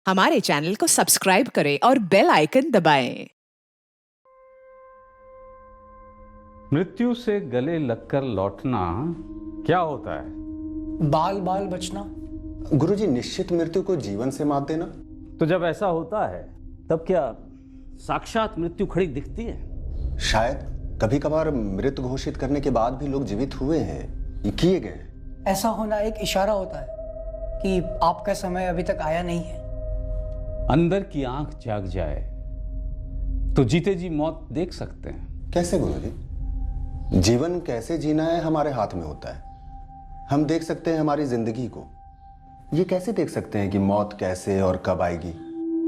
हमारे चैनल को सब्सक्राइब करें और बेल आइकन दबाएं। मृत्यु से गले लगकर लौटना क्या होता है? बाल बाल बचना। गुरुजी, निश्चित मृत्यु को जीवन से मात देना। तो जब ऐसा होता है तब क्या साक्षात मृत्यु खड़ी दिखती है? शायद कभी कभार मृत घोषित करने के बाद भी लोग जीवित हुए हैं, ये किए गए। ऐसा होना एक इशारा होता है कि आपका समय अभी तक आया नहीं है। अंदर की आंख जाग जाए तो जीते जी मौत देख सकते हैं। कैसे गुरुजी? जीवन कैसे जीना है हमारे हाथ में होता है। हम देख सकते हैं हमारी जिंदगी को, ये कैसे देख सकते हैं कि मौत कैसे और कब आएगी?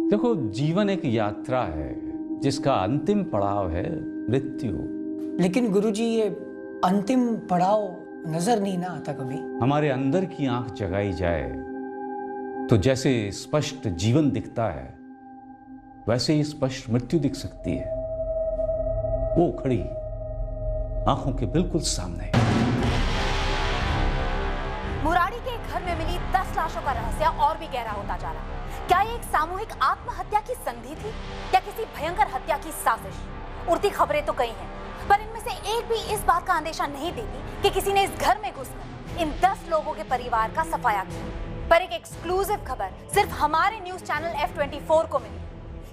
देखो, जीवन एक यात्रा है जिसका अंतिम पड़ाव है मृत्यु। लेकिन गुरुजी, ये अंतिम पड़ाव नजर नहीं ना आता कभी। हमारे अंदर की आंख जगाई जाए तो जैसे स्पष्ट जीवन दिखता है वैसे ही स्पष्ट मृत्यु दिख सकती है, वो खड़ी आंखों के बिल्कुल सामने। मुरारी के घर में मिली 10 लाशों का रहस्य और भी गहरा होता जा रहा है। क्या ये एक सामूहिक आत्महत्या की संधि थी या किसी भयंकर हत्या की साजिश? उड़ती खबरें तो कई हैं, पर इनमें से एक भी इस बात का अंदेशा नहीं देती कि किसी ने इस घर में घुसकर इन 10 लोगों के परिवार का सफाया किया। पर एक एक्सक्लूसिव खबर सिर्फ हमारे न्यूज चैनल F24 को मिली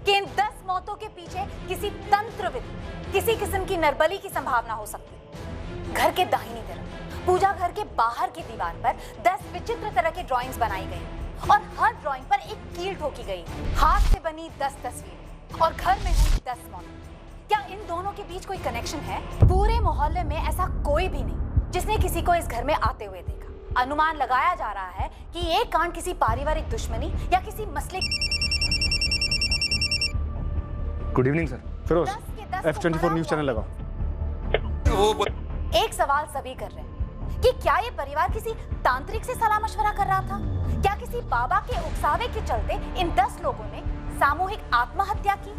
कि इन 10 मौतों के पीछे किसी तंत्र विधि, किसी किस्म की नरबली की संभावना हो सकती है। घर के दाहिनी तरफ पूजा घर के बाहर की दीवार पर 10 विचित्र तरह की ड्राइंग्स बनाई गई और हर ड्राइंग पर एक कील ठोकी गई। हाथ से बनी 10 तस्वीरें और घर में हुई 10 मौतें। क्या इन दोनों के बीच कोई कनेक्शन है? पूरे मोहल्ले में ऐसा कोई भी नहीं जिसने किसी को इस घर में आते हुए देखा। अनुमान लगाया जा रहा है कि ये कांड किसी पारिवारिक दुश्मनी या किसी मसले। Good evening sir. Firoz, F24 news channel लगाओ। एक सवाल सभी कर रहे हैं कि क्या ये परिवार किसी तांत्रिक से सलाह मशवरा कर रहा था? क्या किसी बाबा के उकसावे के चलते इन 10 लोगों ने सामूहिक आत्महत्या की?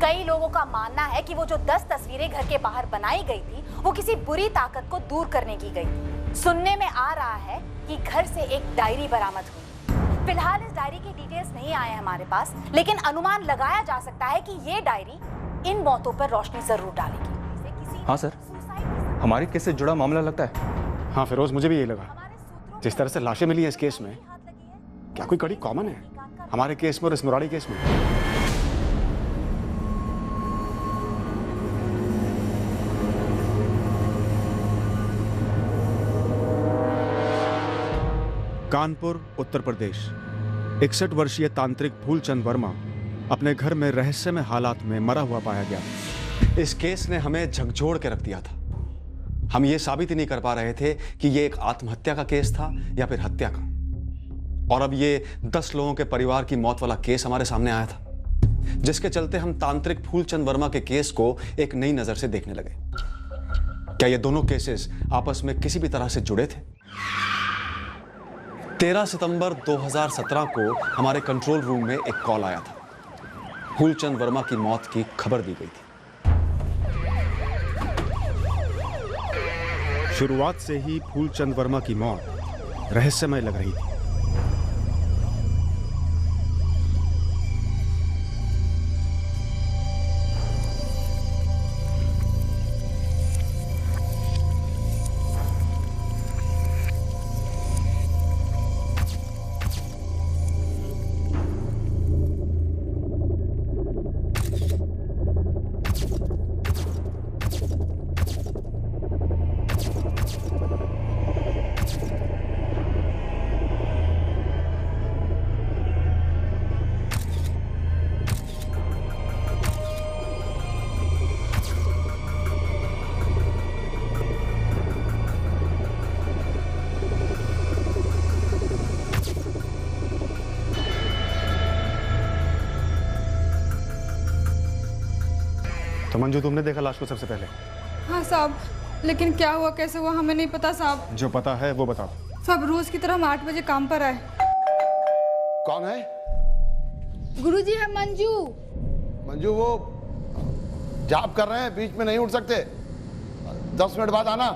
कई लोगों का मानना है कि वो जो 10 तस्वीरें घर के बाहर बनाई गई थी वो किसी बुरी ताकत को दूर करने की गई। सुनने में आ रहा है कि घर से एक डायरी बरामद हुई। फिलहाल इस डायरी की डिटेल्स नहीं आए हमारे पास, लेकिन अनुमान लगाया जा सकता है कि ये डायरी इन मौतों पर रोशनी जरूर डालेगी। हाँ सर, हमारे केस से जुड़ा मामला लगता है। हाँ फिरोज, मुझे भी यही लगा। जिस तरह से लाशें मिली हैं इस केस में, क्या कोई कड़ी कॉमन है हमारे केस में और इस मुरारी केस में? कानपुर, उत्तर प्रदेश। 61 वर्षीय तांत्रिक फूलचंद वर्मा अपने घर में रहस्यमय हालात में मरा हुआ पाया गया। इस केस ने हमें झकझोर के रख दिया था। हम ये साबित ही नहीं कर पा रहे थे कि ये एक आत्महत्या का केस था या फिर हत्या का। और अब ये 10 लोगों के परिवार की मौत वाला केस हमारे सामने आया था, जिसके चलते हम तांत्रिक फूलचंद वर्मा के केस को एक नई नजर से देखने लगे। क्या ये दोनों केसेस आपस में किसी भी तरह से जुड़े थे? 13 सितंबर 2017 को हमारे कंट्रोल रूम में एक कॉल आया था। फूलचंद वर्मा की मौत की खबर दी गई थी। शुरुआत से ही फूलचंद वर्मा की मौत रहस्यमय लग रही थी। तो मंजू, तुमने देखा लाश को सबसे पहले? हाँ साहब, लेकिन क्या हुआ कैसे हुआ हमें नहीं पता साहब। जो पता है वो बताओ। साहब, रोज की तरह हम 8 बजे काम पर आए। कौन है? गुरुजी है मंजू। मंजू, वो जॉब कर रहे हैं, बीच में नहीं उठ सकते। 10 मिनट बाद आना।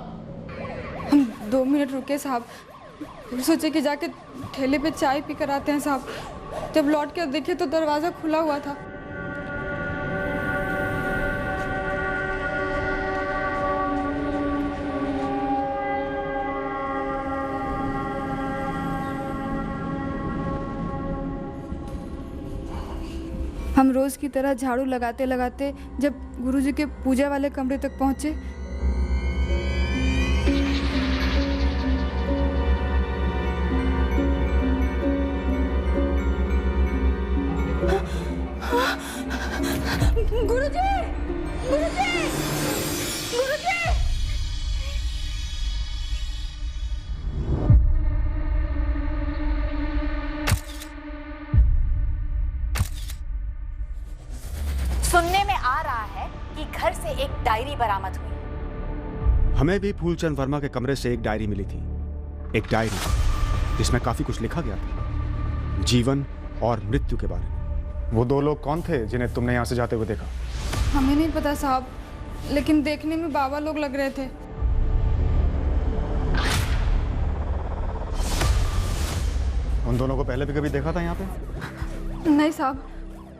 हम 2 मिनट रुके साहब, सोचे कि जाके ठेले पे चाय पी कर आते हैं साहब। जब लौट कर देखे तो दरवाज़ा खुला हुआ था। हम रोज़ की तरह झाड़ू लगाते लगाते जब गुरुजी के पूजा वाले कमरे तक पहुँचे गुरुजी, गुरुजी, गुरुजी। सुनने में आ रहा है कि घर से एक डायरी बरामद हुई। हमें भी फूलचंद वर्मा के कमरे से एक डायरी मिली थी, एक डायरी जिसमें काफी कुछ लिखा गया था, जीवन और मृत्यु के बारे में। वो दो लोग कौन थे जिन्हें तुमने यहाँ से जाते हुए देखा? हमें नहीं पता साहब, लेकिन देखने में बाबा लोग लग रहे थे। उन दोनों को पहले भी कभी देखा था यहाँ पे? नहीं साहब,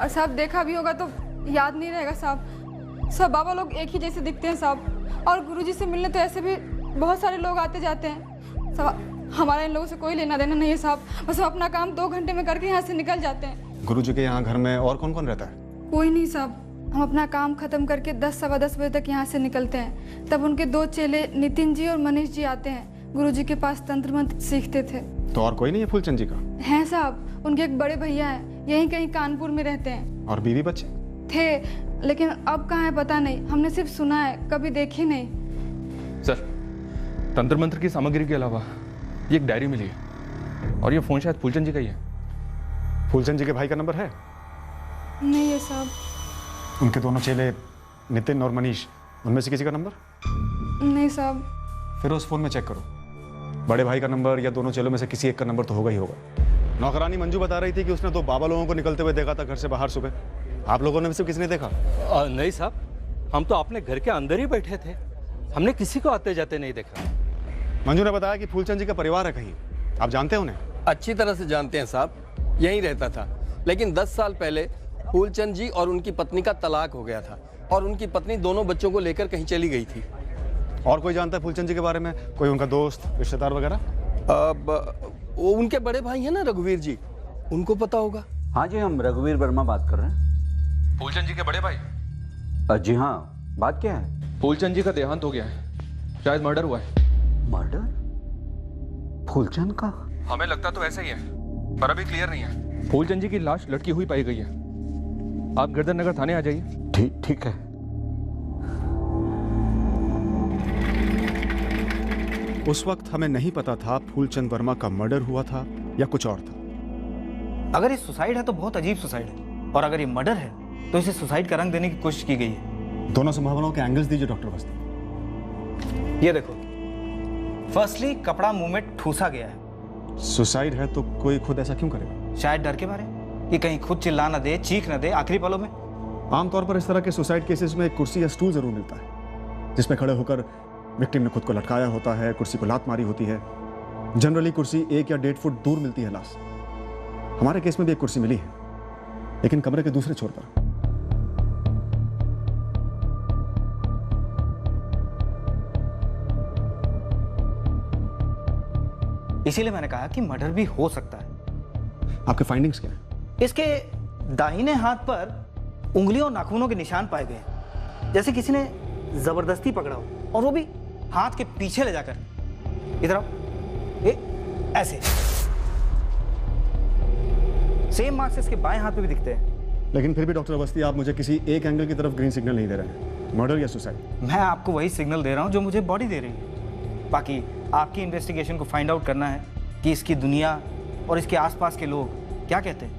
और साहब देखा भी होगा तो याद नहीं रहेगा साहब। सब बाबा लोग एक ही जैसे दिखते हैं साहब, और गुरुजी से मिलने तो ऐसे भी बहुत सारे लोग आते जाते हैं साहब। हमारा इन लोगों से कोई लेना देना नहीं है साहब, बस हम अपना काम 2 घंटे में करके यहाँ से निकल जाते हैं। गुरुजी के यहाँ घर में और कौन कौन रहता है? कोई नहीं साहब, हम अपना काम खत्म करके 10 सवा 10 बजे तक यहाँ से निकलते हैं। तब उनके 2 चेले नितिन जी और मनीष जी आते हैं, गुरुजी के पास तंत्र मंत्र सीखते थे। तो और कोई नहीं है फूलचंद जी का? हैं साहब, उनके एक बड़े भैया हैं, यहीं कहीं कानपुर में रहते हैं। और बीवी बच्चे? थे, लेकिन अब कहाँ है पता नहीं, हमने सिर्फ सुना है, कभी देखी नहीं। सर, तंत्र मंत्र की सामग्री के अलावा ये एक डायरी मिली है, और ये फोन शायद फूलचंद जी का ही है। फूलचंद जी के भाई का नंबर है? नहीं है साहब। उनके दोनों चेले नितिन और मनीष, उनमें से किसी का नंबर? नहीं साहब। फिर उस फोन में चेक करो, बड़े भाई का नंबर या दोनों चेलों में से किसी एक का नंबर तो होगा ही होगा। नौकरानी मंजू बता रही थी कि उसने 2 बाबा लोगों को निकलते हुए देखा था घर से बाहर सुबह। आप लोगों ने भी सिर्फ किसी ने देखा? नहीं साहब, हम तो अपने घर के अंदर ही बैठे थे, हमने किसी को आते जाते नहीं देखा। मंजू ने बताया कि फूलचंद जी का परिवार है कहीं, आप जानते हैं उन्हें? अच्छी तरह से जानते हैं साहब, यहीं रहता था। लेकिन 10 साल पहले फूलचंद जी और उनकी पत्नी का तलाक हो गया था, और उनकी पत्नी दोनों बच्चों को लेकर कहीं चली गई थी। और कोई जानता है फूलचंद जी के बारे में? कोई उनका दोस्त, रिश्तेदार वगैरह? वो उनके बड़े भाई हैं ना रघुवीर जी, उनको पता होगा। हाँ जी, हम रघुवीर वर्मा बात कर रहे हैं। फूलचंद जी के बड़े भाई? जी हाँ, बात क्या है? फूलचंद जी का देहांत हो गया है, शायद मर्डर हुआ है। मर्डर? फूलचंद का? हमें लगता तो ऐसा ही है, पर अभी क्लियर नहीं है। फूलचंद जी की लाश लटकी हुई पाई गई है। आप गिरधर नगर थाने आ जाइए। ठीक है। उस वक्त हमें नहीं पता था फूलचंद वर्मा का मर्डर हुआ था या कुछ और था। अगर ये सुसाइड है तो बहुत अजीब सुसाइड है, और अगर ये मर्डर है तो इसे सुसाइड का रंग देने की कोशिश की गई है। दोनों संभावनाओं के एंगल्स दीजिए डॉक्टर बस्ती। ये देखो, फर्स्टली कपड़ा मुंह में ठूसा गया है। सुसाइड है तो कोई खुद ऐसा क्यों करेगा? शायद डर के मारे, कि कहीं खुद चिल्ला ना दे, चीख ना दे आखिरी पलों में। आमतौर पर इस तरह के सुसाइड केसेस में एक कुर्सी या स्टूल जरूर मिलता है, जिसमें खड़े होकर विक्टिम ने खुद को लटकाया होता है, कुर्सी को लात मारी होती है। जनरली कुर्सी 1 या 1.5 फुट दूर मिलती है लाश। हमारे केस में भी एक कुर्सी मिली है, लेकिन कमरे के दूसरे छोर पर। इसीलिए मैंने कहा कि मर्डर भी हो सकता है। आपके फाइंडिंग्स क्या हैं? इसके दाहिने हाथ पर उंगलियों और नाखूनों के निशान पाए गए हैं, जैसे किसी ने जबरदस्ती पकड़ा हो, और वो भी हाथ के पीछे ले जाकर। इधर आओ, ऐसे। सेम मार्क्स इसके बाएं हाथ पे भी दिखते हैं। लेकिन फिर भी डॉक्टर अवस्थी, आप मुझे किसी एक एंगल की तरफ ग्रीन सिग्नल नहीं दे रहे हैं। मर्डर या सुसाइड? मैं आपको वही सिग्नल दे रहा हूं जो मुझे बॉडी दे रही है। बाकी आपकी इन्वेस्टिगेशन को फाइंड आउट करना है कि इसकी दुनिया और इसके आसपास के लोग क्या कहते हैं।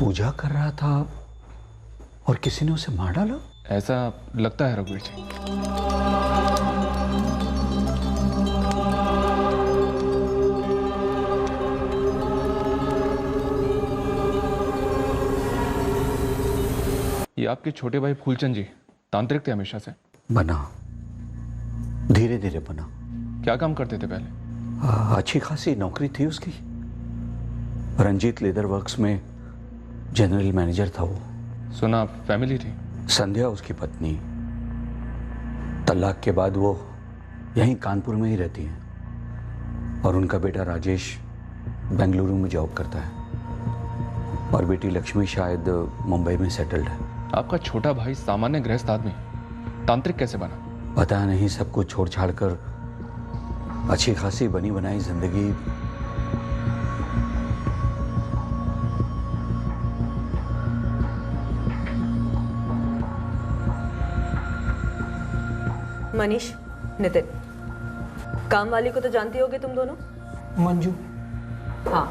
पूजा कर रहा था और किसी ने उसे मार डाला? ऐसा लगता है रघुवीर जी। ये आपके छोटे भाई फूलचंद जी तांत्रिक थे हमेशा से? बना, धीरे धीरे बना। क्या काम करते थे पहले? अच्छी खासी नौकरी थी उसकी। रंजीत लेदर वर्क्स में जनरल मैनेजर था वो। सुना फैमिली थी? संध्या उसकी पत्नी, तलाक के बाद वो यहीं कानपुर में ही रहती है और उनका बेटा राजेश बेंगलुरु में जॉब करता है और बेटी लक्ष्मी शायद मुंबई में सेटल्ड है। आपका छोटा भाई सामान्य गृहस्थ आदमी तांत्रिक कैसे बना? पता नहीं, सब कुछ छोड़ छाड़ कर अच्छी खासी बनी बनाई जिंदगी। मनीष, नितिन, काम वाली को तो जानती होगे तुम दोनों? मंजू। हाँ,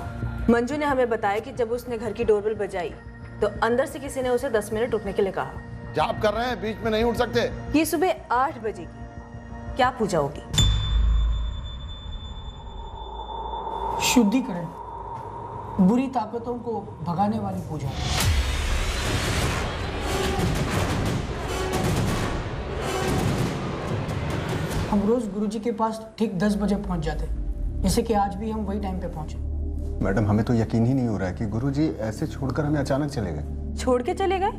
मंजू ने हमें बताया कि जब उसने घर की डोरबेल बजाई तो अंदर से किसी ने उसे 10 मिनट रुकने के लिए कहा। जॉब कर रहे हैं, बीच में नहीं उठ सकते। ये सुबह 8 बजे की क्या पूजा होगी? शुद्धिकरण, बुरी ताकतों को भगाने वाली पूजा। हम रोज गुरुजी के पास ठीक 10 बजे पहुंच जाते, जैसे कि आज भी हम वही टाइम पे पहुंचे। मैडम, हमें तो यकीन ही नहीं हो रहा है कि गुरुजी ऐसे छोड़कर हमें अचानक चले गए। छोड़ के चले गए?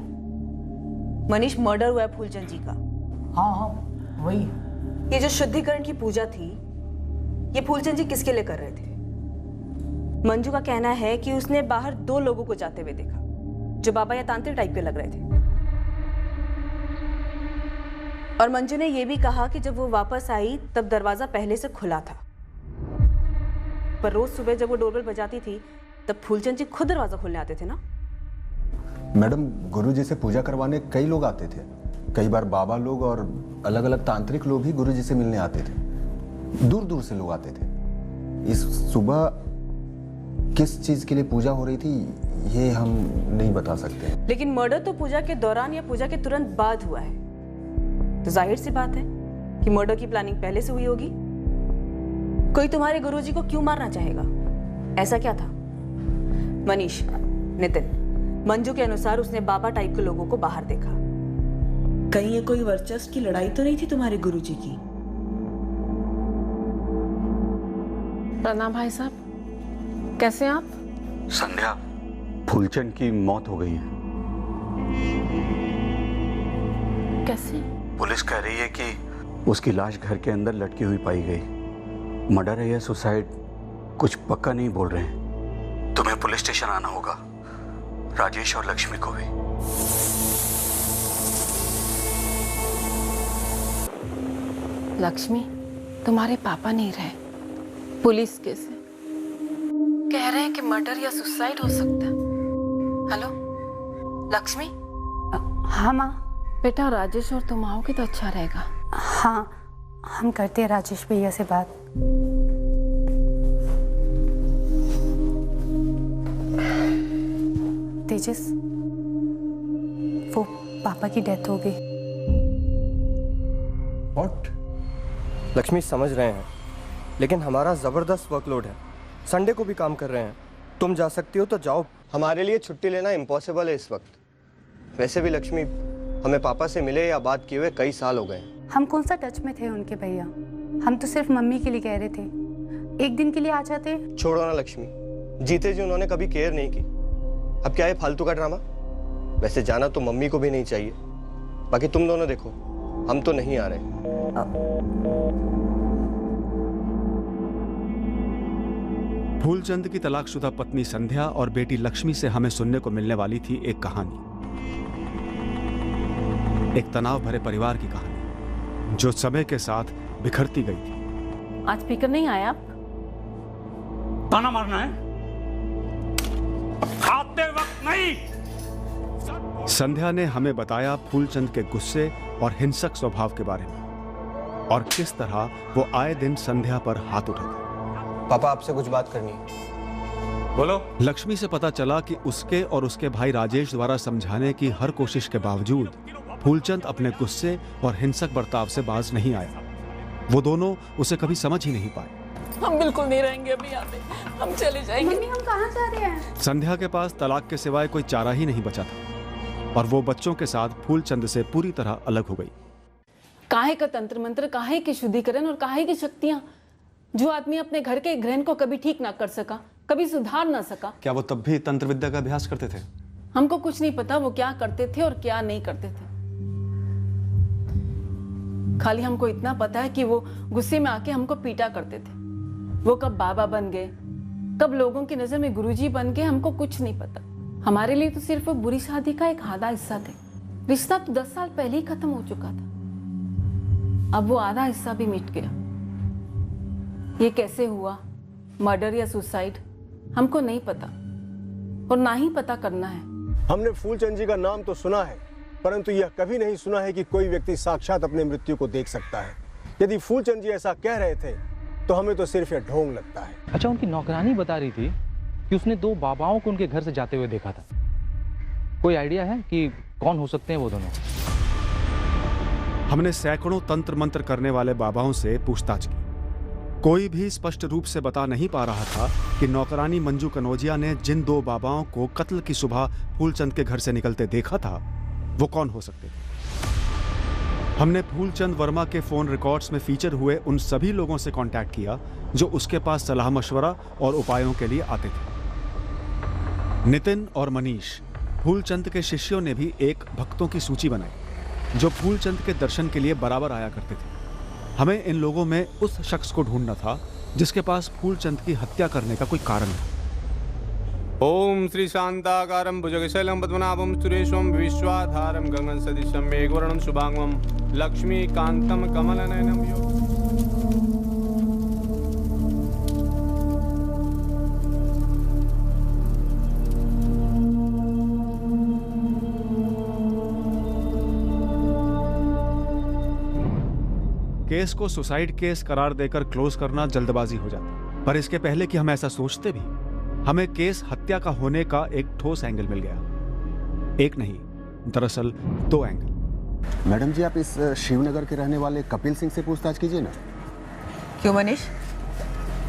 मनीष, मर्डर हुआ है फूलचंद जी का। हाँ हाँ, वही। ये जो शुद्धिकरण की पूजा थी, ये फूलचंद जी किसके लिए कर रहे थे? मंजू का कहना है कि उसने बाहर 2 लोगों को जाते हुए देखा जो बाबा या तांत्रिक टाइप के लग रहे थे, और मंजू ने यह भी कहा कि जब वो वापस आई तब दरवाजा पहले से खुला था, पर रोज सुबह जब वो डोरबेल बजाती थी तब फूलचंद जी खुद दरवाजा खोलने आते थे ना? मैडम, गुरुजी से पूजा करवाने कई लोग आते थे। कई बार बाबा लोग और अलग अलग तांत्रिक लोग भी गुरुजी से मिलने आते थे। दूर दूर से लोग आते थे। इस सुबह किस चीज के लिए पूजा हो रही थी ये हम नहीं बता सकते। लेकिन मर्डर तो पूजा के दौरान या पूजा के तुरंत बाद हुआ है, तो जाहिर सी बात है कि मर्डर की प्लानिंग पहले से हुई होगी। कोई तुम्हारे गुरुजी को क्यों मारना चाहेगा? ऐसा क्या था? मनीष, नितिन, मंजू के अनुसार उसने बाबा टाइप के लोगों को बाहर देखा। कहीं ये कोई वर्चस्व की लड़ाई तो नहीं थी तुम्हारे गुरुजी की? प्रणाम भाई साहब, कैसे हैं आप? संध्या, फूलचंद की मौत हो गई है। कैसे? पुलिस कह रही है कि उसकी लाश घर के अंदर लटकी हुई पाई गई। मर्डर है या सुसाइड कुछ पक्का नहीं बोल रहे हैं। तुम्हें पुलिस स्टेशन आना होगा, राजेश और लक्ष्मी को भी। लक्ष्मी, तुम्हारे पापा नहीं रहे, पुलिस केस है, कह रहे हैं कि मर्डर या सुसाइड हो सकता है। हेलो लक्ष्मी? हाँ माँ। बेटा, राजेश और तुम आओगे तो अच्छा रहेगा। हाँ, हम करते हैं राजेश भैया से बात। तेजस, वो पापा की डेथ हो गई। What? लक्ष्मी, समझ रहे हैं, लेकिन हमारा जबरदस्त वर्कलोड है, संडे को भी काम कर रहे हैं। तुम जा सकती हो तो जाओ। हमारे लिए छुट्टी लेना इम्पॉसिबल है इस वक्त। वैसे भी लक्ष्मी, हमें पापा से मिले या बात किए हुए कई साल हो गए। हम कौन सा टच में थे उनके भैया? हम तो सिर्फ मम्मी के लिए कह रहे थे, एक दिन के लिए आ जाते। छोड़ो ना लक्ष्मी, जीते जी उन्होंने कभी केयर नहीं की। अब क्या है फालतू का ड्रामा? वैसे जाना तो मम्मी को भी नहीं चाहिए, बाकी तुम दोनों देखो, हम तो नहीं आ रहे। फूलचंद की तलाकशुदा पत्नी संध्या और बेटी लक्ष्मी से हमें सुनने को मिलने वाली थी एक कहानी, एक तनाव भरे परिवार की कहानी जो समय के साथ बिखरती गई थी। आज स्पीकर नहीं आया? आप ताना मारना है? आते वक्त नहीं। संध्या ने हमें बताया फूलचंद के गुस्से और हिंसक स्वभाव के बारे में और किस तरह वो आए दिन संध्या पर हाथ उठाता। पापा, आपसे कुछ बात करनी है। बोलो। लक्ष्मी से पता चला कि उसके और उसके भाई राजेश द्वारा समझाने की हर कोशिश के बावजूद फूलचंद अपने गुस्से और हिंसक बर्ताव से बाज नहीं आया। वो दोनों उसे कभी समझ ही नहीं पाए। हम बिल्कुल नहीं रहेंगे अभी यहाँ पे, हम चले जाएंगे। मम्मी, हम कहाँ जा रहे हैं? संध्या के पास तलाक के सिवाय कोई चारा ही नहीं बचा था। और वो बच्चों के साथ फूलचंद से पूरी तरह अलग हो गई। काहे का तंत्र मंत्र, काहे की शुद्धिकरण और काहे की शक्तियां, जो आदमी अपने घर के ग्रहण को कभी ठीक ना कर सका, कभी सुधार ना सका। क्या वो तब भी तंत्र विद्या का अभ्यास करते थे? हमको कुछ नहीं पता वो क्या करते थे और क्या नहीं करते थे। खाली हमको इतना पता है कि वो गुस्से में आके हमको पीटा करते थे। वो कब बाबा बन गए, कब लोगों की नजर में गुरुजी बन गए, हमको कुछ नहीं पता। हमारे लिए तो सिर्फ वो बुरी शादी का एक आधा हिस्सा थे। रिश्ता तो 10 साल पहले ही खत्म हो चुका था। अब वो आधा हिस्सा भी मिट गया। ये कैसे हुआ, मर्डर या सुसाइड, हमको नहीं पता और ना ही पता करना है। हमने फूलचंद जी का नाम तो सुना है, परंतु यह कभी नहीं सुना है कि कोई व्यक्ति साक्षात अपने मृत्यु को देख सकता है। यदि फूलचंद जी ऐसा कह रहे थे तो हमें तो सिर्फ यह ढोंग लगता है। अच्छा, उनकी नौकरानी बता रही थी कि उसने 2 बाबाओं को उनके घर से जाते हुए देखा था। कोई आइडिया है कि कौन हो सकते हैं वो दोनों? हमने सैकड़ों तंत्र मंत्र करने वाले बाबाओं से पूछताछ की। कोई भी स्पष्ट रूप से बता नहीं पा रहा था कि नौकरानी मंजू कनौजिया ने जिन 2 बाबाओं को कत्ल की सुबह फूलचंद के घर से निकलते देखा था वो कौन हो सकते थे। हमने फूलचंद वर्मा के फोन रिकॉर्ड्स में फीचर हुए उन सभी लोगों से कांटेक्ट किया जो उसके पास सलाह मशवरा और उपायों के लिए आते थे। नितिन और मनीष, फूलचंद के शिष्यों ने भी एक भक्तों की सूची बनाई जो फूलचंद के दर्शन के लिए बराबर आया करते थे। हमें इन लोगों में उस शख्स को ढूंढना था जिसके पास फूलचंद की हत्या करने का कोई कारण था। ओम श्री शांताकारं भुजगशैलं पद्मनाभं सुरेशं विश्वाधारं गगन सदृशं मेघवर्णं शुभांगं लक्ष्मीकान्तं कमलनयनं केस को सुसाइड केस करार देकर क्लोज करना जल्दबाजी हो जाती, पर इसके पहले कि हम ऐसा सोचते भी, हमें केस हत्या का होने का एक ठोस एंगल मिल गया। एक नहीं, दरअसल 2 एंगल। मैडम जी, आप इस शिवनगर के रहने वाले कपिल सिंह से पूछताछ कीजिए ना। क्यों मनीष,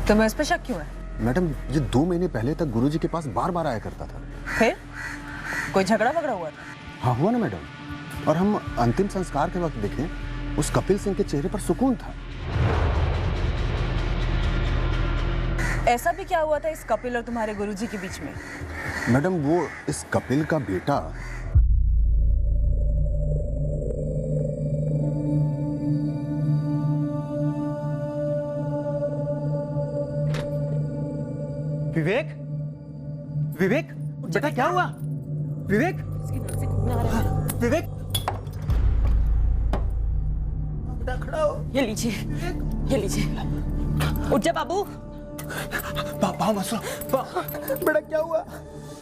तुम्हें इस पर शक क्यों है? मैडम, ये 2 महीने पहले तक गुरुजी के पास बार बार आया करता था। फिर कोई झगड़ा वगड़ा हुआ था? हाँ, हुआ ना मैडम। और हम अंतिम संस्कार के वक्त देखें, उस कपिल सिंह के चेहरे पर सुकून था। ऐसा भी क्या हुआ था इस कपिल और तुम्हारे गुरुजी के बीच में? मैडम, वो इस कपिल का बेटा विवेक, विवेक बेटा क्या हुआ? विवेक, विवेक बेटा खड़ा हो। ये लीजिए, ये लीजिए। उठ जा बाबू। पापा मसला। बेटा क्या हुआ?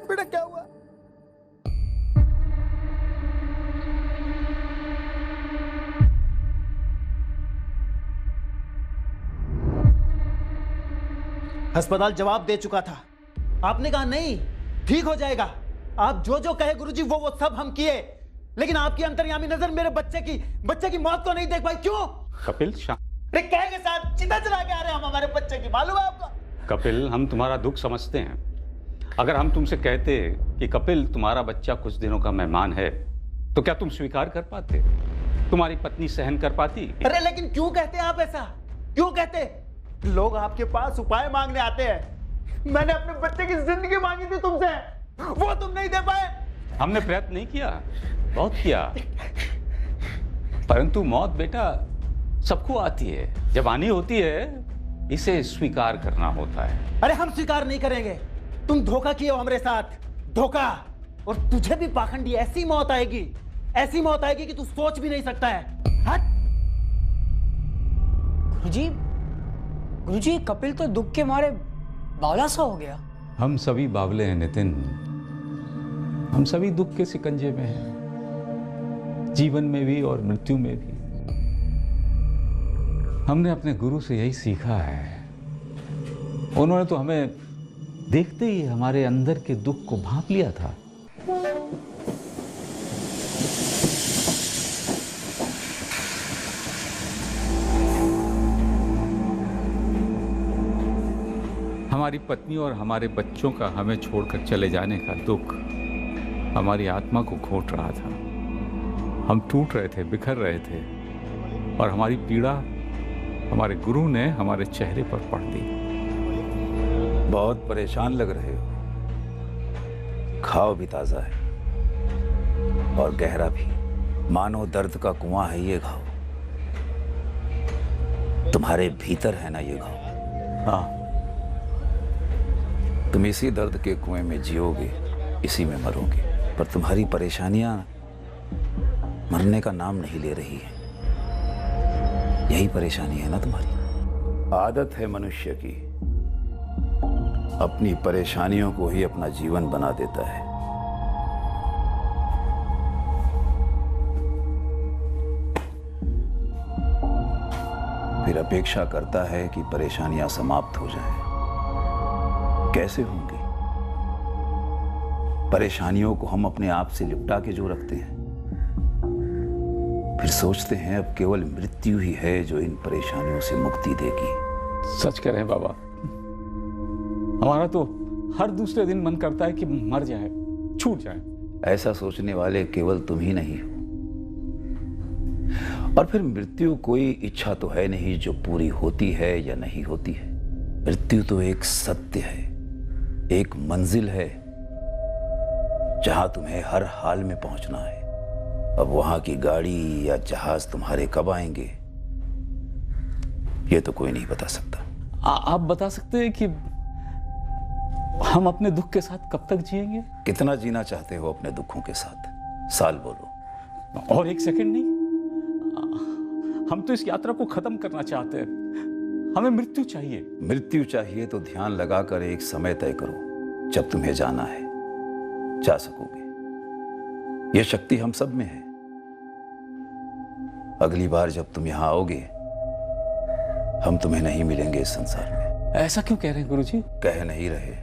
बेटा क्या हुआ? अस्पताल जवाब दे चुका था। आपने कहा नहीं, ठीक हो जाएगा। आप जो जो कहे गुरुजी वो सब हम किए, लेकिन आपकी अंतर्यामी नजर मेरे बच्चे की मौत को नहीं देख पाई। क्यों? कपिल, अरे कह के साथ चिता चला के आ रहे हैं हम हमारे बच्चे की, मालूम है आपको? कपिल, हम तुम्हारा दुख समझते हैं। अगर हम तुमसे कहते कि कपिल तुम्हारा बच्चा कुछ दिनों का मेहमान है, तो क्या तुम स्वीकार कर पाते? तुम्हारी पत्नी सहन कर पाती? अरे लेकिन क्यों कहते आप ऐसा? क्यों कहते? लोग आपके पास उपाय मांगने आते हैं। मैंने अपने बच्चे की जिंदगी मांगी थी तुमसे, वो तुम नहीं दे पाए। हमने प्रयत्न नहीं किया, बहुत किया, परंतु मौत बेटा सबको आती है। जब आनी होती है, इसे स्वीकार करना होता है। अरे हम स्वीकार नहीं करेंगे। तुम धोखा किए हो हमारे साथ, धोखा। और तुझे भी पाखंडी ऐसी मौत आएगी, ऐसी मौत आएगी कि तू सोच भी नहीं सकता है। हट। गुरुजी, कपिल तो दुख के मारे बावला सा हो गया। हम सभी बावले हैं नितिन, हम सभी दुख के सिकंजे में हैं, जीवन में भी और मृत्यु में भी। हमने अपने गुरु से यही सीखा है। उन्होंने तो हमें देखते ही हमारे अंदर के दुख को भांप लिया था। हमारी पत्नी और हमारे बच्चों का हमें छोड़कर चले जाने का दुख हमारी आत्मा को खोट रहा था। हम टूट रहे थे, बिखर रहे थे, और हमारी पीड़ा हमारे गुरु ने हमारे चेहरे पर पढ़ दी। बहुत परेशान लग रहे हो। घाव भी ताजा है और गहरा भी, मानो दर्द का कुआं है ये घाव। तुम्हारे भीतर है ना ये घाव? हाँ। तुम इसी दर्द के कुएं में जियोगे, इसी में मरोगे, पर तुम्हारी परेशानियां मरने का नाम नहीं ले रही है। यही परेशानी है ना तुम्हारी। आदत है मनुष्य की, अपनी परेशानियों को ही अपना जीवन बना देता है। फिर अपेक्षा करता है कि परेशानियां समाप्त हो जाएं। कैसे होंगी? परेशानियों को हम अपने आप से लिपटा के जो रखते हैं, फिर सोचते हैं अब केवल मृत्यु ही है जो इन परेशानियों से मुक्ति देगी। सच कह रहे हैं बाबा, हमारा तो हर दूसरे दिन मन करता है कि मर जाए, छूट जाए। ऐसा सोचने वाले केवल तुम ही नहीं हो। और फिर मृत्यु कोई इच्छा तो है नहीं जो पूरी होती है या नहीं होती है। मृत्यु तो एक सत्य है, एक मंजिल है जहां तुम्हें हर हाल में पहुंचना है। अब वहां की गाड़ी या जहाज तुम्हारे कब आएंगे ये तो कोई नहीं बता सकता। आप बता सकते हैं कि हम अपने दुख के साथ कब तक जिएंगे? कितना जीना चाहते हो अपने दुखों के साथ? साल बोलो। और एक सेकंड नहीं, हम तो इस यात्रा को खत्म करना चाहते हैं। हमें मृत्यु चाहिए। मृत्यु चाहिए तो ध्यान लगाकर एक समय तय करो जब तुम्हें जाना है। जा सकोगे, यह शक्ति हम सब में है। अगली बार जब तुम यहां आओगे हम तुम्हें नहीं मिलेंगे इस संसार में। ऐसा क्यों कह रहे हैं गुरुजी? कह नहीं रहे,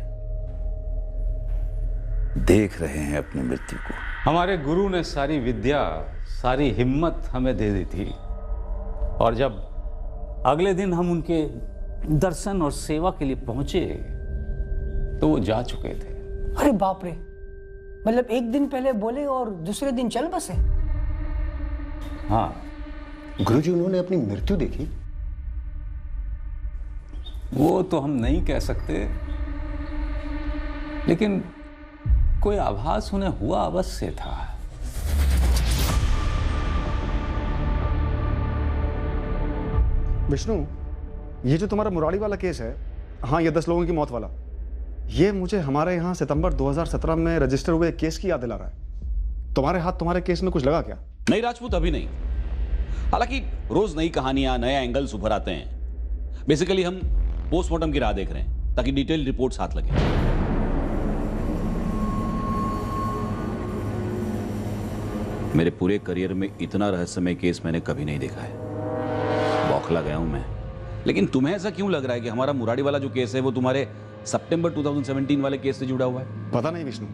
देख रहे हैं अपनी मृत्यु को। हमारे गुरु ने सारी विद्या, सारी हिम्मत हमें दे दी थी, और जब अगले दिन हम उनके दर्शन और सेवा के लिए पहुंचे तो वो जा चुके थे। अरे बाप रे, मतलब एक दिन पहले बोले और दूसरे दिन चल बसे। हाँ गुरुजी, उन्होंने अपनी मृत्यु देखी? वो तो हम नहीं कह सकते, लेकिन कोई आभास उन्हें हुआ अवश्य था। विष्णु, ये जो तुम्हारा मुरारी वाला केस है, हाँ ये 10 लोगों की मौत वाला, ये मुझे हमारे यहाँ सितंबर 2017 में रजिस्टर हुए केस की याद दिला रहा है। तुम्हारे हाथ तुम्हारे केस में कुछ लगा क्या? नहीं राजपूत, अभी नहीं। हालांकि रोज नई कहानियां, नए एंगल्स उभर आते हैं। बेसिकली हम पोस्टमार्टम की राह देख रहे हैं ताकि डिटेल रिपोर्ट साथ लगे। मेरे पूरे करियर में इतना रहस्यमय केस मैंने कभी नहीं देखा है। बौखला गया हूं मैं। लेकिन तुम्हें ऐसा क्यों लग रहा है कि हमारा मुरारी वाला जो केस है वो तुम्हारे सितंबर 2017 वाले केस से जुड़ा हुआ है? पता नहीं विष्णु,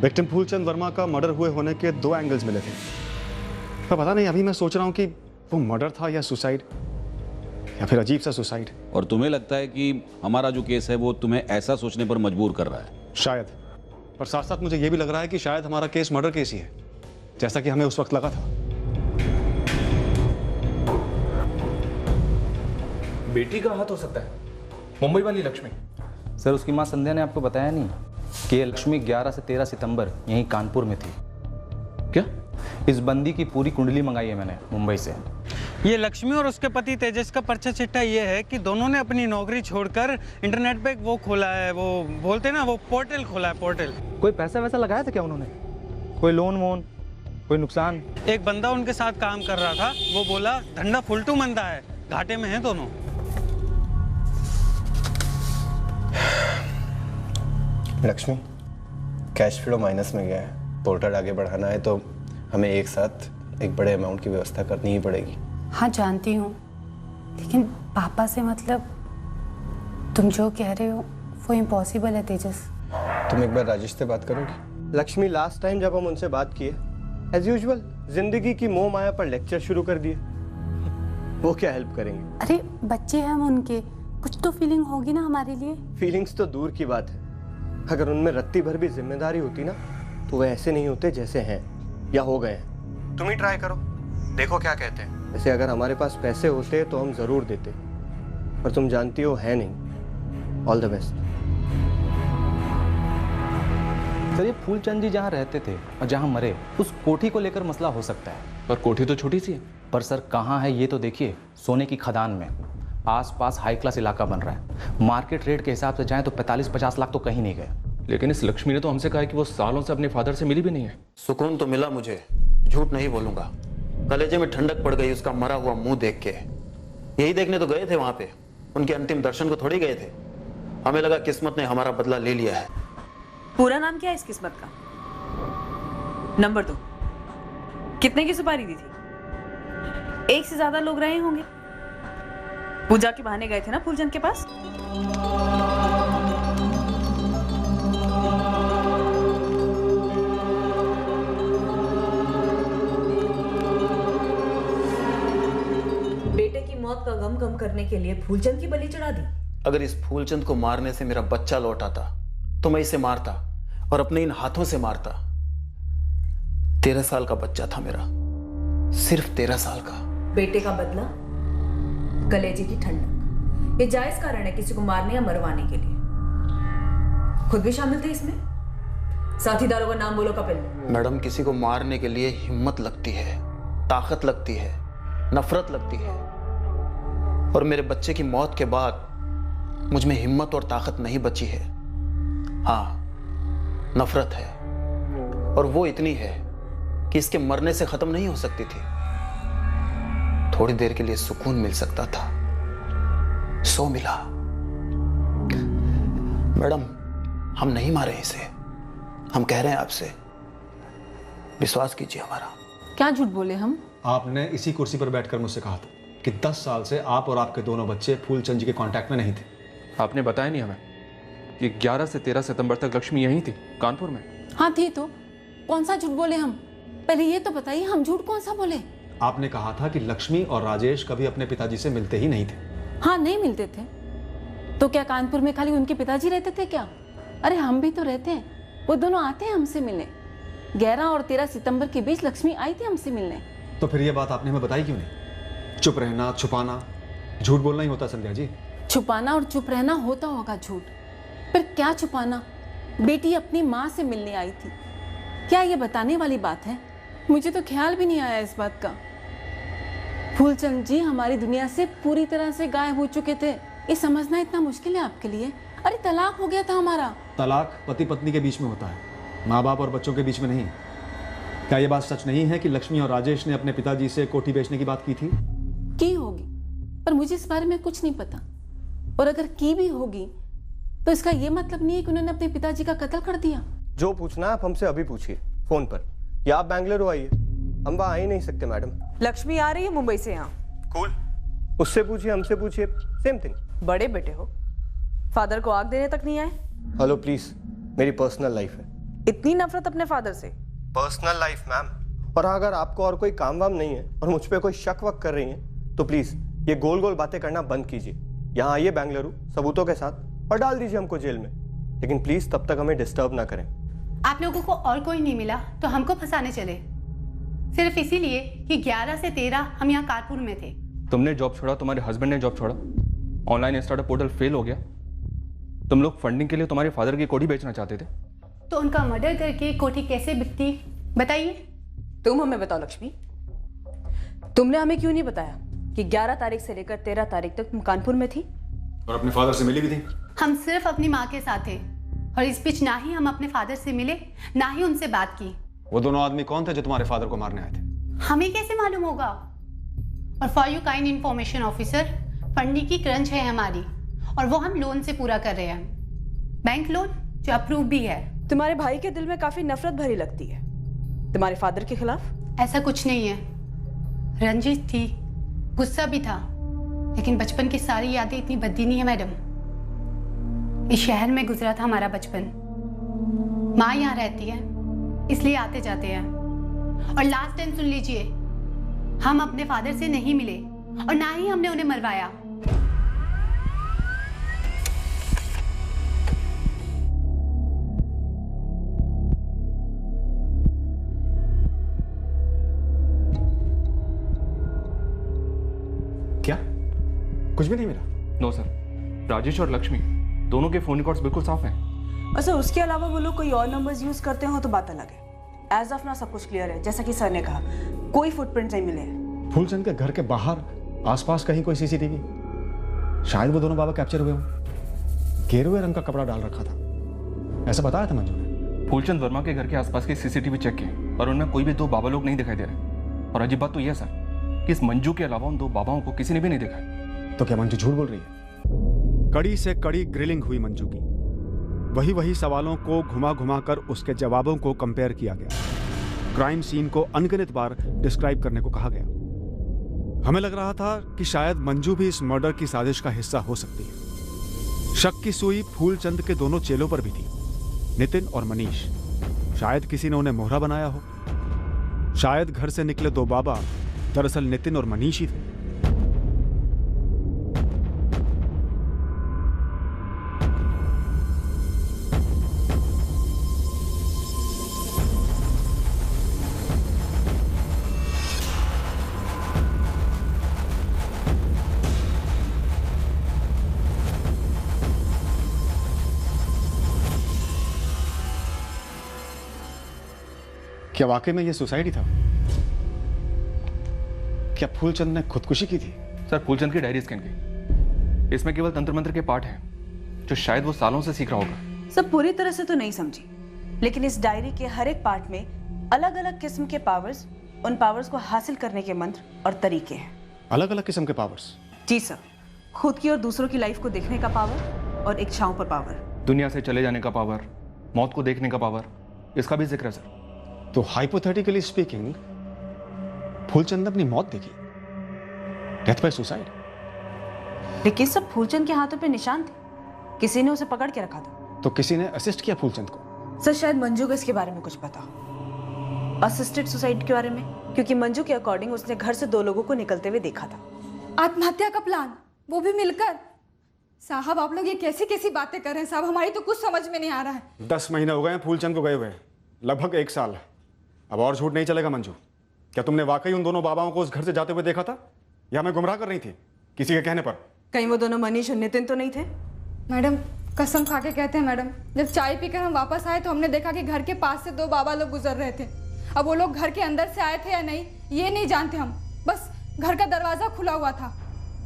विक्टिम फूलचंद वर्मा का मर्डर हुए होने के 2 एंगल्स मिले थे, पर पता नहीं, अभी मैं सोच रहा हूं कि वो मर्डर था या सुसाइड, या फिर अजीब सा सुसाइड। और तुम्हें लगता है कि हमारा जो केस है वो तुम्हें ऐसा सोचने पर मजबूर कर रहा है? शायद, पर साथ साथ मुझे ये भी लग रहा है कि शायद हमारा केस मर्डर केस ही है, जैसा कि हमें उस वक्त लगा था। बेटी का हाथ हो सकता है, मुंबई वाली लक्ष्मी। सर, उसकी मां संध्या ने आपको बताया नहीं कि ये लक्ष्मी 11 से 13 सितंबर यहीं कानपुर में थी? क्या? इस बंदी की पूरी कुंडली मंगाई है मैंने मुंबई से। ये लक्ष्मी और उसके पति तेजस का पर्चा चिट्ठा ये है कि दोनों ने अपनी नौकरी छोड़कर इंटरनेट पे वो खोला है, वो बोलते हैं ना, वो पोर्टल खोला है, पोर्टल। कोई पैसा वैसा लगाया था क्या उन्होंने? कोई लोन वोन, कोई नुकसान? एक बंदा उनके साथ काम कर रहा था, वो बोला धंधा फुलटू मंदा है, घाटे में है दोनों। लक्ष्मी, कैश फ्लो माइनस में गया है, पोर्टल आगे बढ़ाना है तो हमें एक साथ एक बड़े अमाउंट की व्यवस्था करनी ही पड़ेगी। हाँ जानती हूँ, लेकिन पापा से मतलब तुम जो कह रहे हो वो इम्पॉसिबल है तेजस। तुम एक बार राजेश से बात करोगी? लक्ष्मी, लास्ट टाइम जब हम उनसे बात किए एज यूजुअल जिंदगी की मोह माया पर लेक्चर शुरू कर दिए। वो क्या हेल्प करेंगे? अरे बच्चे हैं हम उनके, कुछ तो फीलिंग होगी ना हमारे लिए। फीलिंग्स तो दूर की बात है, अगर उनमें रत्ती भर भी जिम्मेदारी होती ना तो वे ऐसे नहीं होते जैसे हैं या हो गए हैं। तुम ही ट्राई करो, देखो क्या कहते हैं। वैसे अगर हमारे पास पैसे होते तो हम ज़रूर देते, पर तुम जानती हो है नहीं। All the best. सर ये फूलचंद जी जहाँ रहते थे और जहाँ मरे, उस कोठी को लेकर मसला हो सकता है। पर कोठी तो छोटी सी है। पर सर कहाँ है ये तो देखिए, सोने की खदान में। आसपास हाई क्लास इलाका बन रहा है। मार्केट रेट के हिसाब से जाएं तो 45-50 लाख तो कहीं नहीं गए। लेकिन इस लक्ष्मी ने तो हमसे कहा कि वो सालों से अपने फादर से मिली भी नहीं है। सुकून तो मिला मुझे, झूठ नहीं बोलूंगा। कलेजे में ठंडक पड़ गई उसका मरा हुआ मुंह देख के। यही देखने तो गए थे वहां पे, उनके अंतिम दर्शन को थोड़ी गए थे। हमें लगा किस्मत ने हमारा बदला ले लिया है। पूरा नाम क्या है इस किस्मत का? नंबर 2, कितने की सुपारी दी थी? एक से ज्यादा लोग रहे होंगे। पूजा के बहाने गए थे ना फूलचंद के पास? बेटे की मौत का गम कम करने के लिए फूलचंद की बलि चढ़ा दी। अगर इस फूलचंद को मारने से मेरा बच्चा लौट आता तो मैं इसे मारता और अपने इन हाथों से मारता। 13 साल का बच्चा था मेरा, सिर्फ 13 साल का। बेटे का बदला, कलेजे की ठंडक, ये जायज कारण है किसी को मारने या मरवाने के लिए। खुद भी शामिल थे इसमें? साथीदारों का नाम बोलो कपिल। मैडम, किसी को मारने के लिए हिम्मत लगती है, ताकत लगती है, नफरत लगती है। और मेरे बच्चे की मौत के बाद मुझ में हिम्मत और ताकत नहीं बची है। हाँ, नफरत है, और वो इतनी है कि इसके मरने से खत्म नहीं हो सकती थी। थोड़ी देर के लिए सुकून मिल सकता था, सो मिला। मैडम, हम नहीं मारे इसे, हम कह रहे हैं आपसे, विश्वास कीजिए हमारा। क्या झूठ बोले हम? आपने इसी कुर्सी पर बैठकर मुझसे कहा था कि 10 साल से आप और आपके दोनों बच्चे फूलचंद जी के कांटेक्ट में नहीं थे। आपने बताया नहीं हमें कि 11 से 13 सितंबर तक लक्ष्मी यहीं थी, कानपुर में। हाँ थी तो, कौन सा झूठ बोले हम? पहले ये तो बताइए, हम झूठ कौन सा बोले? आपने कहा था कि लक्ष्मी और राजेश कभी अपने पिताजी से मिलते ही नहीं थे। हाँ, नहीं मिलते थे। तो क्या कानपुर में खाली उनके पिताजी रहते थे क्या? अरे हम भी तो रहते हैं, वो दोनों आते हैं हमसे मिलने। 11 और 13 सितंबर के बीच लक्ष्मी आई थी हमसे मिलने। तो फिर ये बात आपने हमें बताई क्यों नहीं? चुप रहना, छुपाना, झूठ बोलना ही होता संध्या जी। छुपाना और चुप रहना होता होगा झूठ, पर क्या छुपाना? बेटी अपनी माँ से मिलने आई थी, क्या ये बताने वाली बात है? मुझे तो ख्याल भी नहीं आया इस बात का। फूलचंद जी हमारी दुनिया से पूरी तरह से गायब हो चुके थे, ये समझना इतना मुश्किल है आपके लिए? अरे तलाक हो गया था हमारा। तलाक पति पत्नी के बीच में होता है, माँ बाप और बच्चों के बीच में नहीं। क्या ये बात सच नहीं है कि लक्ष्मी और राजेश ने अपने पिताजी से कोठी बेचने की बात की थी? की होगी, पर मुझे इस बारे में कुछ नहीं पता। और अगर की भी होगी तो इसका ये मतलब नहीं है कि उन्होंने अपने पिताजी का कत्ल कर दिया। जो पूछना है आप हमसे अभी पूछिए फोन पर, या आप बेंगलुरु आइए। हम वहाँ आ ही नहीं सकते मैडम। लक्ष्मी आ रही है मुंबई से यहाँ। कूल, उससे पूछिए, हमसे पूछिए, सेम थिंग। बड़े बेटे हो, फादर को आग देने तक नहीं आए। हेलो प्लीज, मेरी पर्सनल लाइफ है। इतनी नफरत अपने फादर से? Personal life ma'am. और अगर आपको और कोई काम वाम नहीं है और मुझ पे कोई शक वक कर रही हैं तो प्लीज ये गोल गोल बातें करना बंद कीजिए। यहाँ आइए बेंगलुरु सबूतों के साथ और डाल दीजिए हमको जेल में, लेकिन प्लीज तब तक हमें डिस्टर्ब ना करें। आप लोगों को और कोई नहीं मिला तो हमको फंसाने चले, सिर्फ इसीलिए कि 11 से 13 हम यहाँ कानपुर में थे। तुमने जॉब छोड़ा, तुम्हारे हस्बैंड ने जॉब छोड़ा, ऑनलाइन स्टार्टअप पोर्टल फेल हो गया, तुम लोग फंडिंग के लिए तुम्हारे फादर की कोठी बेचना चाहते थे। तो उनका मर्डर करके कोठी कैसे बिकती बताइए। तुम हमें बताओ लक्ष्मी, तुमने हमें क्यों नहीं बताया कि 11 तारीख से लेकर 13 तारीख तक तुम कानपुर में थी और अपने फादर से मिली भी थी? हम सिर्फ अपनी माँ के साथ थे और इस बीच ना ही हम अपने फादर से मिले ना ही उनसे बात की। वो दोनों आदमी कौन थे जो तुम्हारे फादर को मारने आए थे? हमें कैसे मालूम होगा? और for you kind information officer, funding की क्रंच है हमारी और वो हम लोन से पूरा कर रहे हैं, बैंक लोन जो अप्रूव भी है। तुम्हारे भाई के दिल में काफी नफरत भरी लगती है तुम्हारे फादर के खिलाफ। ऐसा कुछ नहीं है, रंजिश थी, गुस्सा भी था, लेकिन बचपन की सारी यादें इतनी भद्दी नहीं है मैडम। इस शहर में गुजरा था हमारा बचपन, माँ यहाँ रहती है इसलिए आते जाते हैं। और लास्ट टाइम सुन लीजिए, हम अपने फादर से नहीं मिले और ना ही हमने उन्हें मरवाया। कुछ भी नहीं मिला? नो सर, राजेश और लक्ष्मी दोनों के फोन रिकॉर्ड्स बिल्कुल साफ हैं। अच्छा, उसके अलावा वो लोग कोई और नंबर्स यूज करते हो तो बात अलग है। एज ऑफ नाउ सब कुछ क्लियर है, जैसा कि सर ने कहा, कोई फुटप्रिंट नहीं मिले हैं। फूलचंद के घर के बाहर आसपास कहीं कोई सीसीटीवी? शायद वो दोनों बाबा कैप्चर हुए हों। गेरुए रंग का कपड़ा डाल रखा था, ऐसा बताया था मंजू ने। फूलचंद वर्मा के घर के आसपास के सीसीटीवी चेक किए और उनमें कोई भी दो बाबा लोग नहीं दिखाई दे रहे। और अजीब बात तो यह सर कि इस मंजू के अलावा उन दो बाबाओं को किसी ने भी नहीं देखा। तो क्या मंजू झूठ बोल रही है? कड़ी से कड़ी ग्रिलिंग हुई मंजू की। वही सवालों को घुमा घुमा कर उसके जवाबों को कंपेयर किया गया। क्राइम सीन को अनगिनत बार डिस्क्राइब करने को कहा गया। हमें लग रहा था कि शायद मंजू भी इस मर्डर की साजिश का हिस्सा हो सकती है। शक की सुई फूलचंद के दोनों चेलों पर भी थी, नितिन और मनीष। शायद किसी ने उन्हें मोहरा बनाया हो। शायद घर से निकले दो बाबा दरअसल नितिन और मनीष ही थे। क्या वाकई में ये सुसाइड ही था? क्या फूलचंद ने खुदकुशी की थी? सर, फूलचंद की डायरी स्कैन की। इसमें केवल तंत्र मंत्र के पार्ट हैं जो शायद वो सालों से सीख रहा होगा। सब पूरी तरह से तो नहीं समझी, लेकिन इस डायरी के हर एक पार्ट में अलग अलग किस्म के पावर्स, उन पावर्स को हासिल करने के मंत्र और तरीके हैं। अलग अलग किस्म के पावर्स? जी सर, खुद की और दूसरों की लाइफ को देखने का पावर और इच्छाओं पर पावर। दुनिया से चले जाने का पावर, मौत को देखने का पावर, इसका भी जिक्र है सर। तो हाइपोथेटिकली स्पीकिंग फूलचंद ने अपनी मौत देखी, डेथ बाय सुसाइड। लेकिन सब फूलचंद के हाथों पे निशान थे, किसी ने उसे पकड़ के रखा था। तो किसी ने असिस्ट किया फूलचंद को? सर, शायद मंजू को इसके बारे में कुछ पता हो, असिस्टेड सुसाइड के बारे में, क्योंकि मंजू के अकॉर्डिंग उसने घर से दो लोगों को निकलते हुए देखा था। आत्महत्या का प्लान, वो भी मिलकर? साहब, आप लोग ये कैसी कैसी बातें कर रहे हैं साहब, हमारी तो कुछ समझ में नहीं आ रहा है। 10 महीने हो गए हैं फूलचंद को गए हुए, लगभग 1 साल। अब और झूठ नहीं चलेगा मंजू। क्या तुमने वाकई उन दोनों बाबाओं को उस घर से जाते हुए देखा था, या मैं गुमराह कर रही थी किसी के कहने पर? कहीं वो दोनों मनीष और नितिन तो नहीं थे? मैडम, कसम खा के कहते हैं मैडम, जब चाय पीकर हम वापस आए तो हमने देखा कि घर के पास से 2 बाबा लोग गुजर रहे थे। अब वो लोग घर के अंदर से आए थे या नहीं ये नहीं जानते हम, बस घर का दरवाजा खुला हुआ था।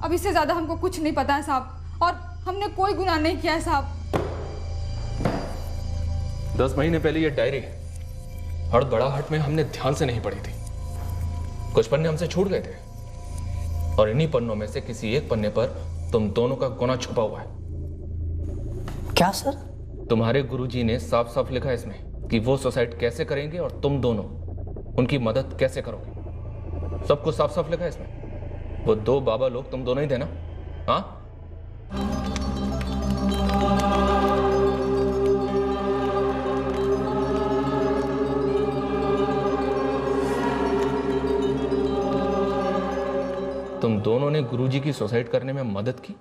अब इससे ज्यादा हमको कुछ नहीं पता है साहब, और हमने कोई गुनाह नहीं किया है साहब। 10 महीने पहले ये डायरी हड़बड़ाहट में हमने ध्यान से नहीं पढ़ी थी। कुछ पन्ने हमसे छूट गए थे और इन्हीं पन्नों में से किसी एक पन्ने पर तुम दोनों का गुनाह छुपा हुआ है। क्या सर? तुम्हारे गुरुजी ने साफ साफ लिखा है इसमें कि वो सुसाइड कैसे करेंगे और तुम दोनों उनकी मदद कैसे करोगे। सब कुछ साफ साफ लिखा है इसमें। वो 2 बाबा लोग तुम दोनों ही थे ना? हाँ? तुम दोनों ने गुरुजी की सुसाइड करने में मदद की?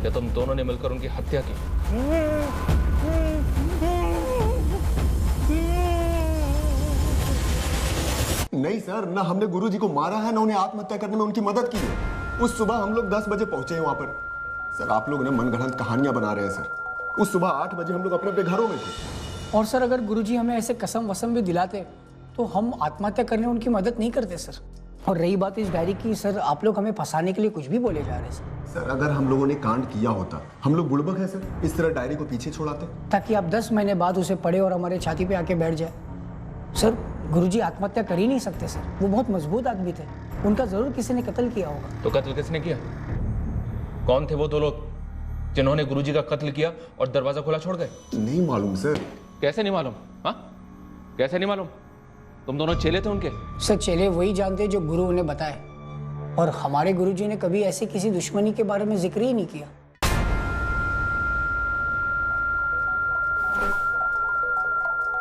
या तुम दोनों ने मिलकर उनकी हत्या की? नहीं सर, ना हमने गुरुजी को मारा है, ना उन्हें आत्महत्या करने में उनकी मदद की है। उस सुबह हम लोग 10 बजे पहुंचे हैं वहां पर। सर, आप लोग ने मनगढ़ंत कहानियां बना रहे हैं सर। उस सुबह 8 बजे हम लोग अपने अपने घरों में थे। और सर, अगर गुरुजी हमें ऐसे कसम वसम भी दिलाते तो हम आत्महत्या करने में उनकी मदद नहीं करते सर। और रही बात इस डायरी की, सर आप लोग हमें फंसाने के लिए कुछ भी बोले जा रहे हैं सर। अगर हम लोगों ने कांड किया होता, हम लोग बुड़बक है सर, इस तरह डायरी को पीछे छोड़ाते, ताकि आप 10 महीने बाद उसे पढ़े और हमारे छाती पे आके बैठ जाए। सर, गुरुजी आत्महत्या कर ही नहीं सकते सर, वो बहुत मजबूत आदमी थे, उनका जरूर किसी ने कत्ल किया होगा। तो कत्ल किसने किया? कौन थे वो 2 लोग जिन्होंने गुरुजी का कत्ल किया और दरवाजा खुला छोड़ गए? नहीं मालूम सर। कैसे नहीं मालूम? हाँ, कैसे नहीं मालूम? तुम दोनों चेले थे उनके? सर, चेले वही जानते जो गुरु उन्हें बताए, और हमारे गुरुजी ने कभी ऐसी किसी दुश्मनी के बारे में जिक्र ही नहीं किया।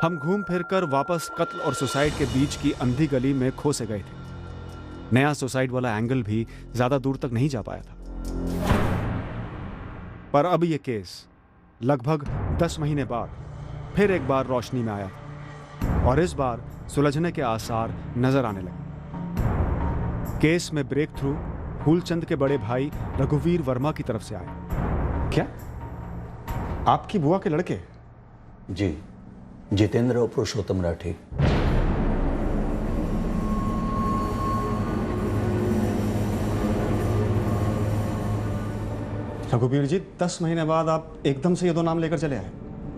हम घूम फिर कर वापस कत्ल और सुसाइड के बीच की अंधी गली में खो से गए थे। नया सुसाइड वाला एंगल भी ज्यादा दूर तक नहीं जा पाया था। पर अब ये केस लगभग 10 महीने बाद फिर एक बार रोशनी में आया और इस बार सुलझने के आसार नजर आने लगे। केस में ब्रेक थ्रू फूलचंद के बड़े भाई रघुवीर वर्मा की तरफ से आए। क्या आपकी बुआ के लड़के? जी, जितेंद्र और पुरुषोत्तम राठी। रघुवीर जी, 10 महीने बाद आप एकदम से ये दो नाम लेकर चले आए?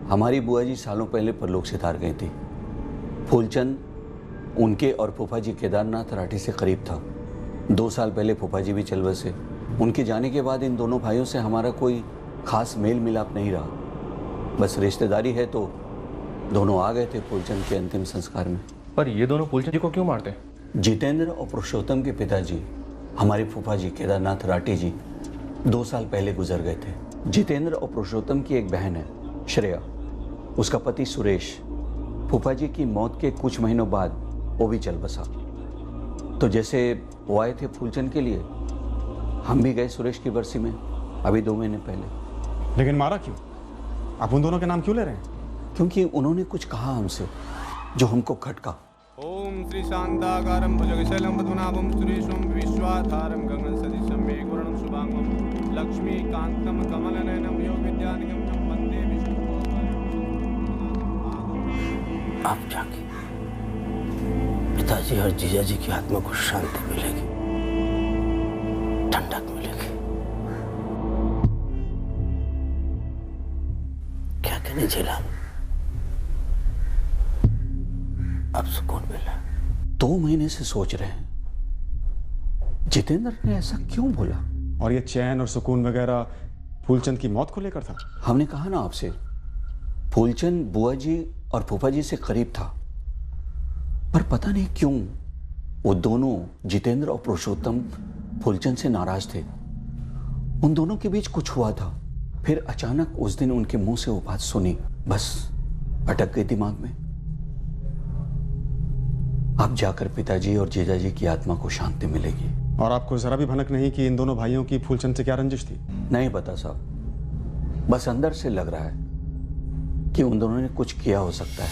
हमारी बुआ जी सालों पहले परलोक से तार गई थी। फूलचंद उनके और फूफा जी केदारनाथ राठी से करीब था। 2 साल पहले फूफा जी भी चल बसे। उनके जाने के बाद इन दोनों भाइयों से हमारा कोई खास मेल मिलाप नहीं रहा। बस रिश्तेदारी है तो दोनों आ गए थे फूलचंद के अंतिम संस्कार में। पर ये दोनों फूलचंद जी को क्यों मारते? जितेंद्र और पुरुषोत्तम के पिताजी हमारे फूफा जी केदारनाथ राठी जी 2 साल पहले गुजर गए थे। जितेंद्र और पुरुषोत्तम की एक बहन है श्रेया, उसका पति सुरेश फूफा जी की मौत के कुछ महीनों बाद वो भी चल बसा। तो जैसे वो आए थे फूलचंद के लिए, हम भी गए सुरेश की बरसी में अभी 2 महीने पहले। लेकिन मारा क्यों? आप उन दोनों के नाम क्यों ले रहे हैं? क्योंकि उन्होंने कुछ कहा हमसे जो हमको खटका। ओम श्री शांताकारं भुजगशैलं पद्मनाभं सुरेशं विश्वाधारं गगन सदृशं मेघवर्णं शुभांगं लक्ष्मीकान्तं कमलनयनं योगविद्यानिकं तं वन्दे विष्णु। आप जाके पिताजी और जीजाजी की आत्मा को शांति मिलेगी, ठंडक मिलेगी। क्या कहने झेला, अब सुकून मिला। 2 महीने से सोच रहे हैं जितेंद्र ने ऐसा क्यों बोला। और ये चैन और सुकून वगैरह फूलचंद की मौत को लेकर था? हमने कहा ना आपसे, फूलचंद बुआ जी और फूफा जी से करीब था, पर पता नहीं क्यों वो दोनों जितेंद्र और पुरुषोत्तम फूलचंद से नाराज थे। उन दोनों के बीच कुछ हुआ था। फिर अचानक उस दिन उनके मुंह से वो बात सुनी, बस अटक गई दिमाग में। अब जाकर पिताजी और जीजाजी की आत्मा को शांति मिलेगी। और आपको जरा भी भनक नहीं कि इन दोनों भाइयों की फूलचंद से क्या रंजिश थी? नहीं पता साहब, बस अंदर से लग रहा है कि उन दोनों ने कुछ किया हो सकता है।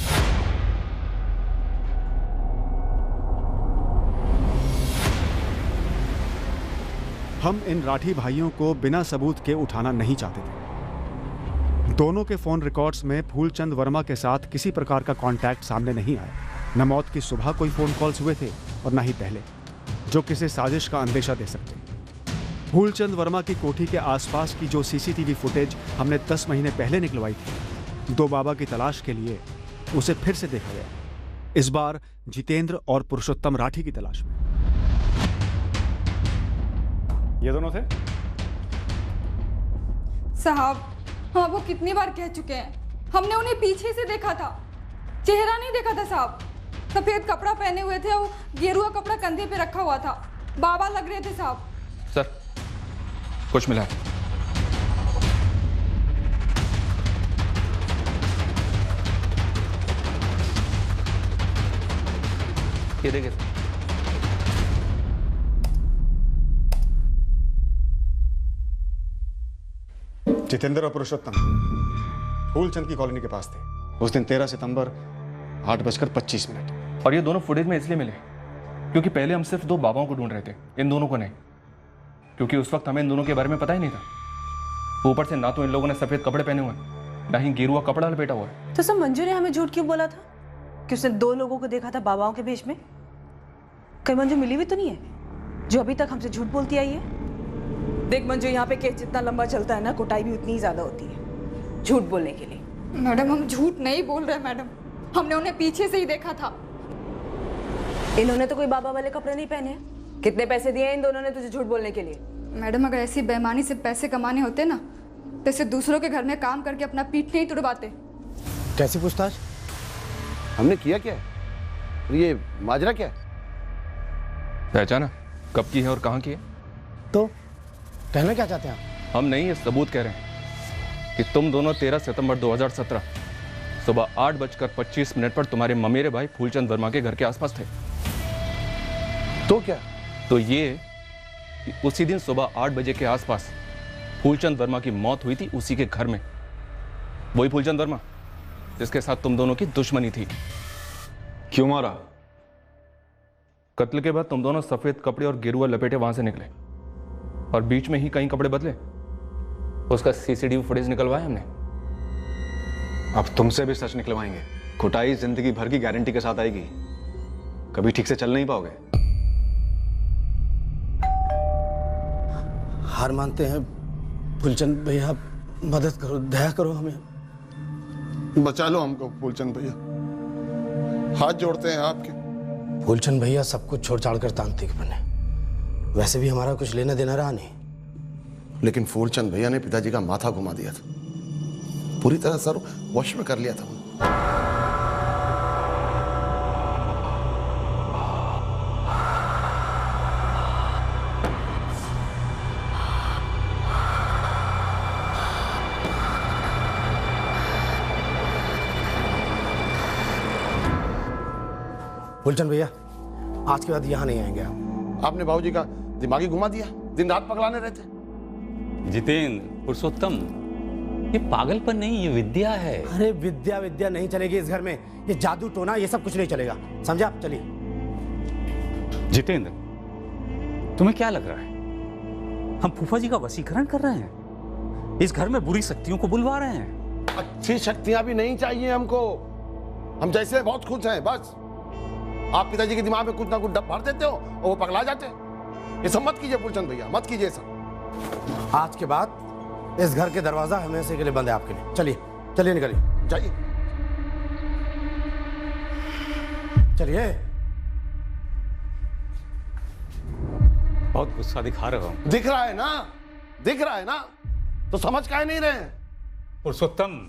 हम इन राठी भाइयों को बिना सबूत के उठाना नहीं चाहते थे। दोनों के फोन रिकॉर्ड्स में फूलचंद वर्मा के साथ किसी प्रकार का कांटेक्ट सामने नहीं आया। न मौत की सुबह कोई फोन कॉल्स हुए थे और न ही पहले, जो किसी साजिश का अंदेशा दे सकते। फूलचंद वर्मा की कोठी के आसपास की जो सीसीटीवी फुटेज हमने 10 महीने पहले निकलवाई थी, 2 बाबा की तलाश के लिए उसे फिर से देखा गया। इस बार जितेंद्र और पुरुषोत्तम राठी की तलाश में। ये दोनों थे साहब। हाँ, वो कितनी बार कह चुके हैं, हमने उन्हें पीछे से देखा था, चेहरा नहीं देखा था साहब। सफेद कपड़ा पहने हुए थे, वो गेरुआ कपड़ा कंधे पे रखा हुआ था, बाबा लग रहे थे साहब। सर, कुछ मिला है? ये देखिए। जितेंद्र और पुरुषोत्तम फूलचंद की कॉलोनी के पास थे उस दिन 13 सितंबर 8:25। और ये दोनों फुटेज में इसलिए मिले क्योंकि पहले हम सिर्फ 2 बाबाओं को ढूंढ रहे थे, इन दोनों को नहीं, क्योंकि उस वक्त हमें इन दोनों के बारे में पता ही नहीं था। ऊपर से ना तो इन लोगों ने सफेद कपड़े पहने हुए, ना ही गेरुआ कपड़ा लपेटा हुआ है। तो सब मंजू ने हमें झूठ क्यों बोला था कि उसने 2 लोगों को देखा था बाबाओं के भेष में? कहीं मंजू मिली भी तो नहीं है जो अभी तक हमसे झूठ बोलती आई है? देख मंजू, यहाँ पे केस जितना लंबा चलता है ना, कुटाई भी उतनी ही ज्यादा होती है झूठ बोलने के लिए। मैडम, हम झूठ नहीं बोल रहे मैडम, हमने उन्हें पीछे से ही देखा था। इन्होंने तो कोई बाबा वाले कपड़े नहीं पहने हैं। कितने पैसे दिए इन दोनों ने तुझे झूठ बोलने के लिए? मैडम, अगर ऐसी बेईमानी से पैसे कमाने होते ना, तो इसे दूसरों के घर में काम करके अपना पीठ नहीं तुड़वाते। कैसी पूछताछ? हमने किया क्या है? ये माजरा क्या है? पहचाना कब की है और कहाँ की है? तो कहना क्या चाहते हैं आप? हम नहीं, ये सबूत कह रहे हैं कि तुम दोनों 13 सितंबर 2017 सुबह 8:25 पर तुम्हारे ममेरे भाई फूलचंद वर्मा के घर के आसपास थे। तो क्या? तो ये कि उसी दिन सुबह 8 बजे के आसपास फूलचंद वर्मा की मौत हुई थी उसी के घर में। वही फूलचंद वर्मा जिसके साथ तुम दोनों की दुश्मनी थी। क्यों मारा? कत्ल के बाद तुम दोनों सफेद कपड़े और गेरुआ लपेटे वहां से निकले और बीच में ही कई कपड़े बदले। उसका सीसीटीवी फुटेज निकलवाया हमने। अब तुमसे भी सच निकलवाएंगे। कुटाई जिंदगी भर की गारंटी के साथ आएगी, कभी ठीक से चल नहीं पाओगे। हार मानते हैं फूलचंद भैया, मदद करो, दया करो हमें। बचा लो हमको फूलचंद भैया, हाथ जोड़ते हैं आपके। फूलचंद भैया सब कुछ छोड़ छाड़ कर तांत्रिक बने, वैसे भी हमारा कुछ लेना देना रहा नहीं। लेकिन फूलचंद भैया ने पिताजी का माथा घुमा दिया था, पूरी तरह सर वश में कर लिया था। फूलचंद भैया आज के बाद यहाँ नहीं आएंगे आप। आपने बाबूजी का दिमागी घुमा दिया, दिन रात पगलाने रहते। जितेंद्र, पुरुषोत्तम, ये पागलपन नहीं, ये विद्या है। अरे विद्या विद्या नहीं चलेगी इस घर में, ये जादू टोना ये सब कुछ नहीं चलेगा, समझा? चलिए। जितेंद्र, तुम्हें क्या लग रहा है हम फूफा जी का वशीकरण कर रहे हैं? इस घर में बुरी शक्तियों को बुलवा रहे हैं। अच्छी शक्तियां भी नहीं चाहिए हमको, हम जैसे बहुत खुश हैं बस। आप पिताजी के दिमाग में कुछ ना कुछ डब भर देते हो और वो पगला जाते हैं। ये सब मत कीजिए फूलचंद भैया, मत कीजिए सब। आज के बाद इस घर के दरवाजा हमेशा के लिए बंद है आपके लिए। चलिए चलिए, निकलिए, जाइए। चलिए। बहुत गुस्सा दिखा रहे हो। दिख रहा है ना, दिख रहा है ना, तो समझ काहे नहीं रहे हैं? पुरुषोत्तम,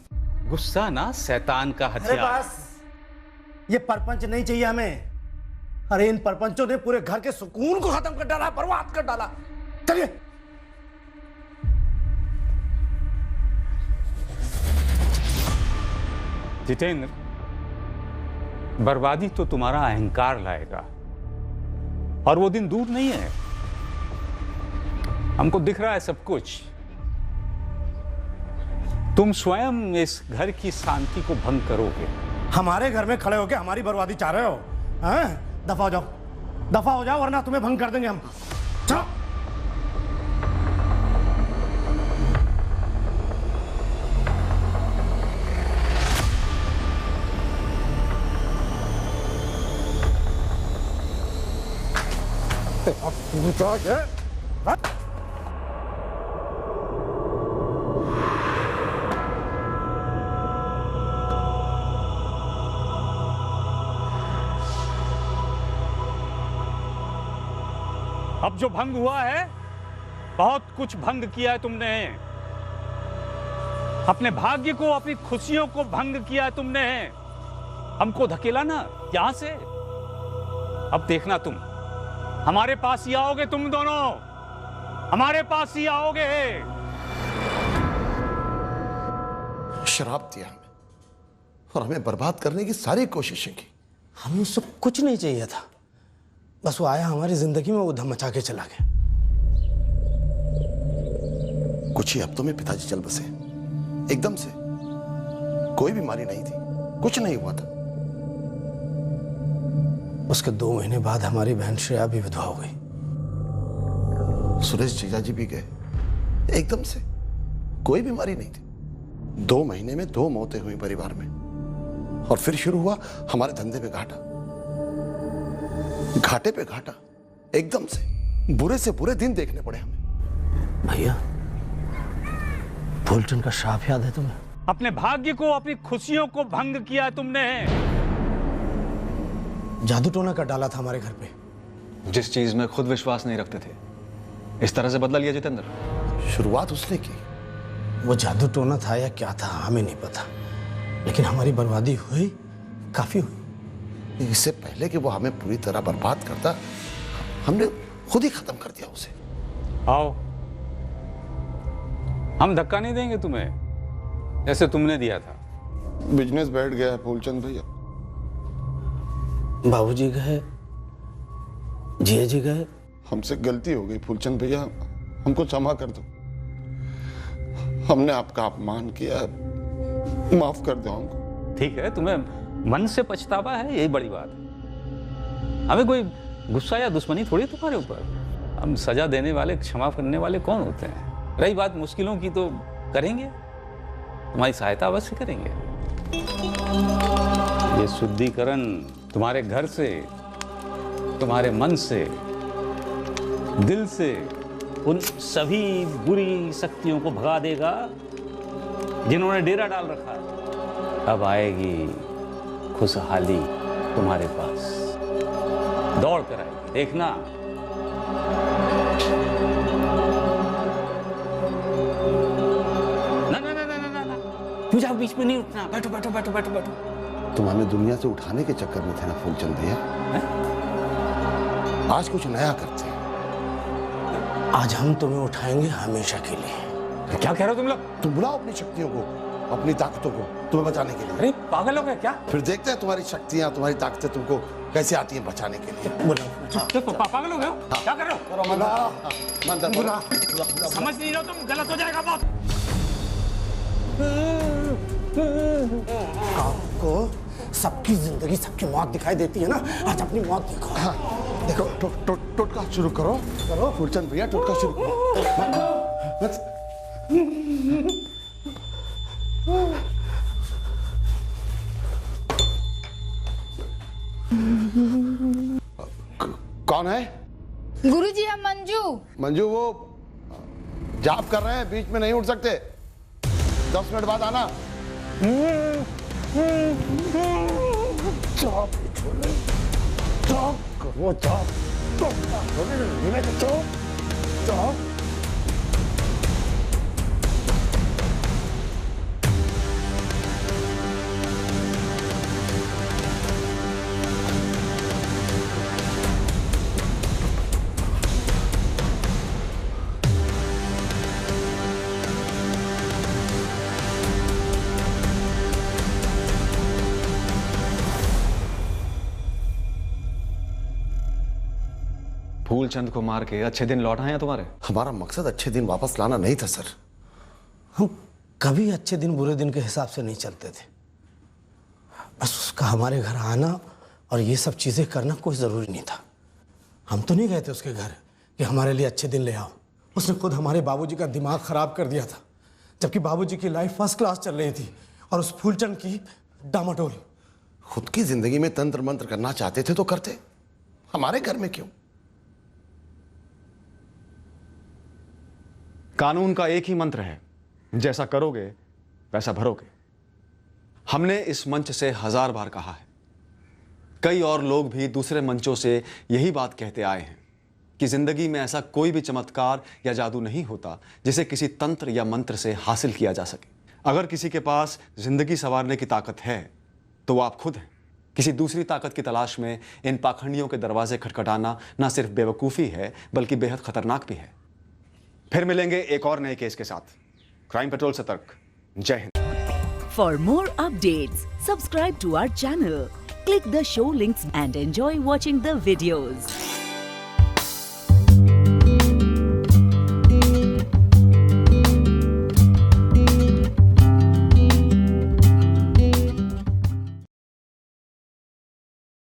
गुस्सा ना शैतान का अरे हथियार। बस, ये परपंच नहीं चाहिए हमें। अरे इन परपंचों ने पूरे घर के सुकून को खत्म कर डाला, बर्बाद कर डाला। चलिए। जितेंद्र, बर्बादी तो तुम्हारा अहंकार लाएगा और वो दिन दूर नहीं है। हमको दिख रहा है सब कुछ। तुम स्वयं इस घर की शांति को भंग करोगे। हमारे घर में खड़े होकर हमारी बर्बादी चाह रहे हो? हैं? दफा हो जाओ, दफा हो जाओ, वरना तुम्हें भंग कर देंगे हम। चलो। अब जो भंग हुआ है, बहुत कुछ भंग किया है तुमने। अपने भाग्य को, अपनी खुशियों को भंग किया है तुमने। हमको धकेला ना यहां से। अब देखना तुम हमारे पास ही आओगे, तुम दोनों हमारे पास ही आओगे। शराब दिया हमें और हमें बर्बाद करने की सारी कोशिशें की। हमें उससे कुछ नहीं चाहिए था, बस वो आया हमारी जिंदगी में, वो धम मचा के चला गया। कुछ ही हफ्तों में पिताजी चल बसे, एकदम से। कोई बीमारी नहीं थी, कुछ नहीं हुआ था। उसके 2 महीने बाद हमारी बहन श्रेया भी विधवा हो गई। सुरेश जीजा जी भी गए, एकदम से। कोई बीमारी नहीं थी। 2 महीने में 2 मौतें हुई परिवार में। और फिर शुरू हुआ हमारे धंधे पे घाटा, घाटे पे घाटा, एकदम से। बुरे से बुरे दिन देखने पड़े हमें। भैया, फूलचंद का श्राप याद है तुम्हें? अपने भाग्य को, अपनी खुशियों को भंग किया तुमने। जादू टोना कर डाला था हमारे घर पे। जिस चीज में खुद विश्वास नहीं रखते थे, इस तरह से बदला लिया जितेंद्र। शुरुआत उसने की। वो जादू टोना था या क्या था हमें नहीं पता, लेकिन हमारी बर्बादी हुई, काफी हुई। इससे पहले कि वो हमें पूरी तरह बर्बाद करता, हमने खुद ही खत्म कर दिया उसे। आओ, हम धक्का नहीं देंगे तुम्हें जैसे तुमने दिया था। बिजनेस बैठ गया है फूलचंद भैया। बाबूजी गए, जिया जी गए। हमसे गलती हो गई फूलचंद भैया, हमको क्षमा कर दो। हमने आपका अपमान किया, माफ कर दो हमको। ठीक है, तुम्हें मन से पछतावा है, यही बड़ी बात है। हमें कोई गुस्सा या दुश्मनी थोड़ी तुम्हारे ऊपर। हम सजा देने वाले, क्षमा करने वाले कौन होते हैं? रही बात मुश्किलों की, तो करेंगे, तुम्हारी सहायता अवश्य करेंगे। ये शुद्धिकरण तुम्हारे घर से, तुम्हारे मन से, दिल से उन सभी बुरी शक्तियों को भगा देगा जिन्होंने डेरा डाल रखा है। अब आएगी खुशहाली तुम्हारे पास, दौड़ कर आएगी, देखना। ना ना ना ना ना ना, पूजा बीच में नहीं उठना, बैठो बैठो बैठो बैठो बैठो। तुम हमें दुनिया से उठाने के चक्कर में थे ना फूलचंद भैया। आज कुछ नया करते हैं। आज हम तुम्हें उठाएंगे हमेशा के लिए। क्या कह रहे हो तुम लोग? तुम बुलाओ अपनी शक्तियों को, अपनी ताकतों को तुम्हें बचाने के लिए। अरे पागल हो गए क्या? फिर देखते हैं तुम्हारी शक्तियां, तुम्हारी ताकतें तुमको कैसे आती हैं बचाने के लिए। पागल हो गए? क्या कर रहे हो? समझ नहीं रहे हो तुम, गलत हो जाएगा बहुत। आपको सबकी जिंदगी, सबकी मौत दिखाई देती है ना, आज अपनी मौत देखो। हाँ, देखो टोटका शुरू करो फूलचंद भैया, टोटका शुरू करो। कौन है? गुरुजी, हम मंजू। मंजू, वो जाप कर रहे हैं, बीच में नहीं उठ सकते। 10 मिनट बाद आना। फूलचंद को मार के अच्छे दिन लौट आए हैं तुम्हारे? हमारा मकसद अच्छे दिन वापस लाना नहीं था सर। हम कभी अच्छे दिन बुरे दिन के हिसाब से नहीं चलते थे। बस उसका हमारे घर आना और ये सब चीजें करना कोई जरूरी नहीं था। हम तो नहीं गए थे उसके घर कि हमारे लिए अच्छे दिन ले आओ। उसने खुद हमारे बाबूजी का दिमाग खराब कर दिया था, जबकि बाबूजी की लाइफ फर्स्ट क्लास चल रही थी और उस फूलचंद की डामाडोल। खुद की जिंदगी में तंत्र मंत्र करना चाहते थे तो करते, हमारे घर में क्यों? कानून का एक ही मंत्र है, जैसा करोगे वैसा भरोगे। हमने इस मंच से 1000 बार कहा है। कई और लोग भी दूसरे मंचों से यही बात कहते आए हैं कि जिंदगी में ऐसा कोई भी चमत्कार या जादू नहीं होता जिसे किसी तंत्र या मंत्र से हासिल किया जा सके। अगर किसी के पास जिंदगी संवारने की ताकत है तो वो आप खुद हैं। किसी दूसरी ताकत की तलाश में इन पाखंडियों के दरवाजे खटखटाना ना सिर्फ बेवकूफ़ी है बल्कि बेहद खतरनाक भी है। फिर मिलेंगे एक और नए केस के साथ। क्राइम पेट्रोल सतर्क। Jai Hind. For more updates subscribe to our channel, click the show links and enjoy watching the videos.